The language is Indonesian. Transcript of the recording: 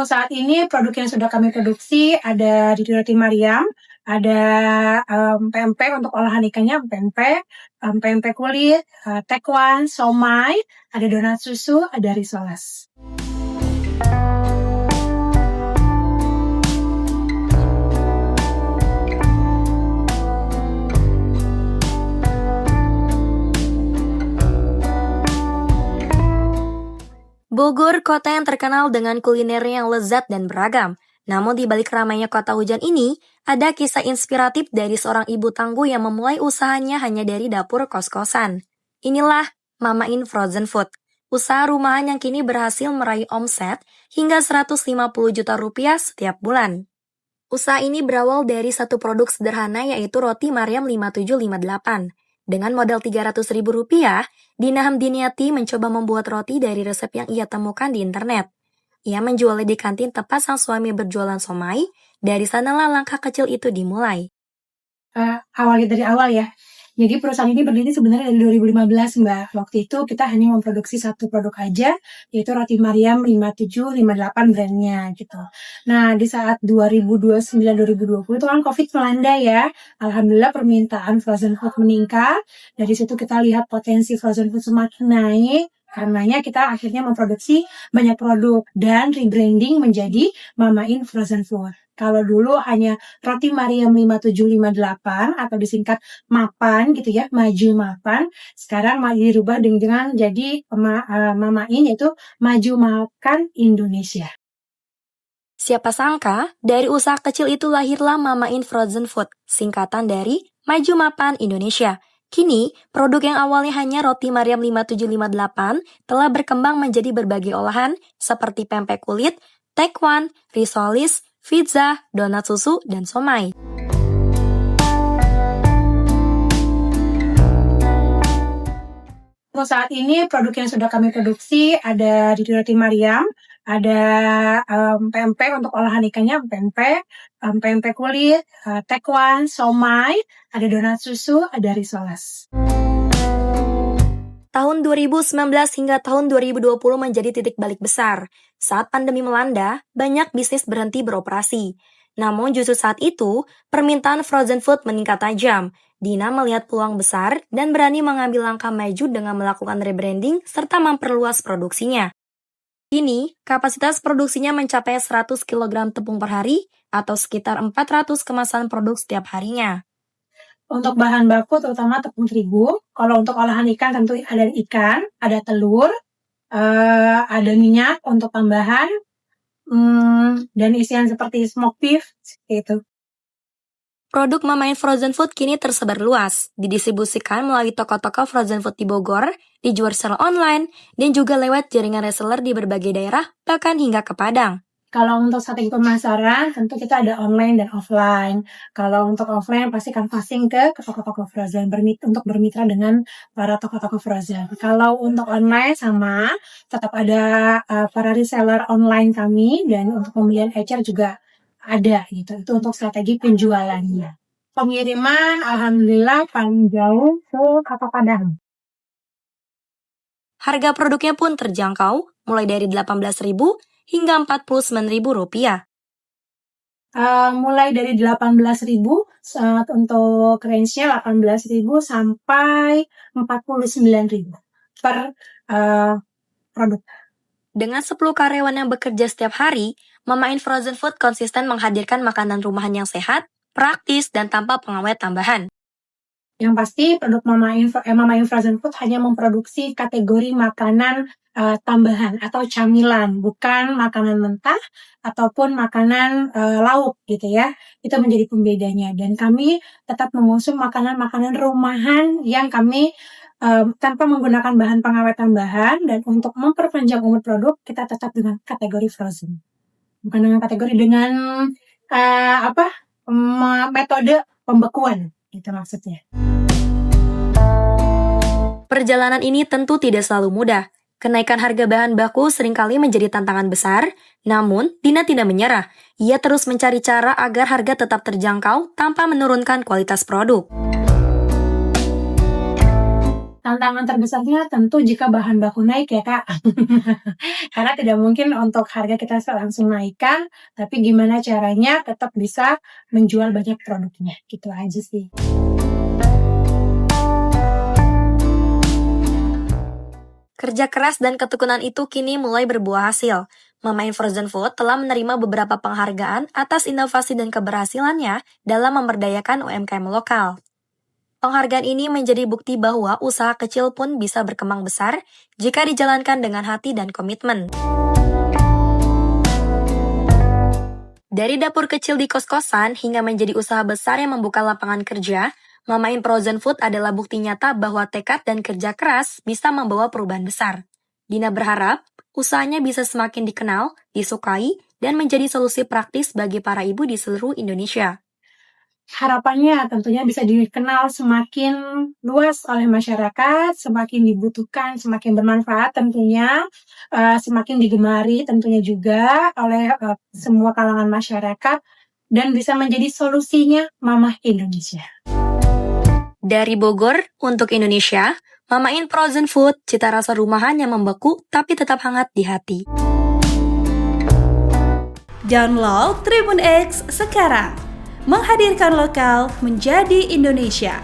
Untuk saat ini produk yang sudah kami produksi ada di Roti Mariam, ada pempek untuk olahan ikannya, pempek kulit, tekwan, somai, ada donat susu, ada risoles. Bogor, kota yang terkenal dengan kulinernya yang lezat dan beragam. Namun di balik ramainya kota hujan ini, ada kisah inspiratif dari seorang ibu tangguh yang memulai usahanya hanya dari dapur kos-kosan. Inilah Mama In Frozen Food, usaha rumahan yang kini berhasil meraih omset hingga 150 juta rupiah setiap bulan. Usaha ini berawal dari satu produk sederhana yaitu roti Mariam 5758. Dengan modal Rp300.000, Dina Hamdiniati mencoba membuat roti dari resep yang ia temukan di internet. Ia menjualnya di kantin tepat sang suami berjualan somai, dari sanalah langkah kecil itu dimulai. Awalnya dari awal ya. Jadi perusahaan ini berdiri sebenarnya dari 2015, Mbak. Waktu itu kita hanya memproduksi satu produk aja, yaitu roti Mariam 5758 brandnya gitu. Nah, di saat 2029-2020 itu kan COVID melanda ya. Alhamdulillah permintaan frozen food meningkat. Dari situ kita lihat potensi frozen food semakin naik. Karenanya kita akhirnya memproduksi banyak produk dan rebranding menjadi Mama In Frozen Food. Kalau dulu hanya roti Mariam 5758 atau disingkat Mapan gitu ya, Maju Mapan. Sekarang dirubah dengan jadi Mama In, yaitu Maju Makan Indonesia. Siapa sangka, dari usaha kecil itu lahirlah Mama In Frozen Food, singkatan dari Maju Mapan Indonesia. Kini, produk yang awalnya hanya roti Mariam 5758 telah berkembang menjadi berbagai olahan seperti pempek kulit, tekwan, risoles, pizza, donat susu, dan somai. Untuk saat ini produk yang sudah kami produksi ada di Roti Mariam, ada pempek untuk olahan ikannya, pempek kulit, tekwan, somai, ada donat susu, ada risoles. Tahun 2019 hingga tahun 2020 menjadi titik balik besar. Saat pandemi melanda, banyak bisnis berhenti beroperasi. Namun justru saat itu, permintaan frozen food meningkat tajam. Dina melihat peluang besar dan berani mengambil langkah maju dengan melakukan rebranding serta memperluas produksinya. Kini, kapasitas produksinya mencapai 100 kg tepung per hari atau sekitar 400 kemasan produk setiap harinya. Untuk bahan baku terutama tepung terigu. Kalau untuk olahan ikan tentu ada ikan, ada telur, ada minyak untuk tambahan, dan isian seperti smoked beef, seperti itu. Produk Mama In Frozen Food kini tersebar luas, didistribusikan melalui toko-toko frozen food di Bogor, dijual secara online, dan juga lewat jaringan reseller di berbagai daerah, bahkan hingga ke Padang. Kalau untuk strategi pemasaran, tentu kita ada online dan offline. Kalau untuk offline, pasti canvassing ke toko-toko frozen untuk bermitra dengan para toko-toko frozen. Kalau untuk online sama, tetap ada para reseller online kami, dan untuk pembelian ecer juga ada gitu. Itu untuk strategi penjualannya. Pengiriman, alhamdulillah, paling jauh ke Kota Padang. Harga produknya pun terjangkau, mulai dari Rp18.000 hingga Rp49.000. Mulai dari 18.000 untuk range-nya 18.000 sampai 49.000 per produk. Dengan 10 karyawan yang bekerja setiap hari, Mama In Frozen Food konsisten menghadirkan makanan rumahan yang sehat, praktis, dan tanpa pengawet tambahan. Yang pasti produk Mama In Frozen Food hanya memproduksi kategori makanan tambahan atau camilan, bukan makanan mentah ataupun makanan lauk gitu ya. Itu menjadi pembedanya. Dan kami tetap mengusung makanan-makanan rumahan yang kami tanpa menggunakan bahan pengawet tambahan, dan untuk memperpanjang umur produk kita tetap dengan kategori frozen. Bukan dengan kategori dengan metode pembekuan, itu maksudnya. Perjalanan ini tentu tidak selalu mudah. Kenaikan harga bahan baku seringkali menjadi tantangan besar, namun Dina tidak menyerah. Ia terus mencari cara agar harga tetap terjangkau tanpa menurunkan kualitas produk. Tantangan terbesarnya tentu jika bahan baku naik ya Kak. Karena tidak mungkin untuk harga kita langsung naikkan, tapi gimana caranya tetap bisa menjual banyak produknya, gitu aja sih. Kerja keras dan ketekunan itu kini mulai berbuah hasil. Mama In Frozen Food telah menerima beberapa penghargaan atas inovasi dan keberhasilannya dalam memberdayakan UMKM lokal. Penghargaan ini menjadi bukti bahwa usaha kecil pun bisa berkembang besar jika dijalankan dengan hati dan komitmen. Dari dapur kecil di kos-kosan hingga menjadi usaha besar yang membuka lapangan kerja, Mama In Frozen Food adalah bukti nyata bahwa tekad dan kerja keras bisa membawa perubahan besar. Dina berharap usahanya bisa semakin dikenal, disukai, dan menjadi solusi praktis bagi para ibu di seluruh Indonesia. Harapannya tentunya bisa dikenal semakin luas oleh masyarakat, semakin dibutuhkan, semakin bermanfaat tentunya, semakin digemari tentunya juga oleh semua kalangan masyarakat, dan bisa menjadi solusinya Mama Indonesia. Dari Bogor untuk Indonesia, Mama In Frozen Food, cita rasa rumahan yang membeku tapi tetap hangat di hati. Download Tribun X sekarang. Menghadirkan lokal menjadi Indonesia.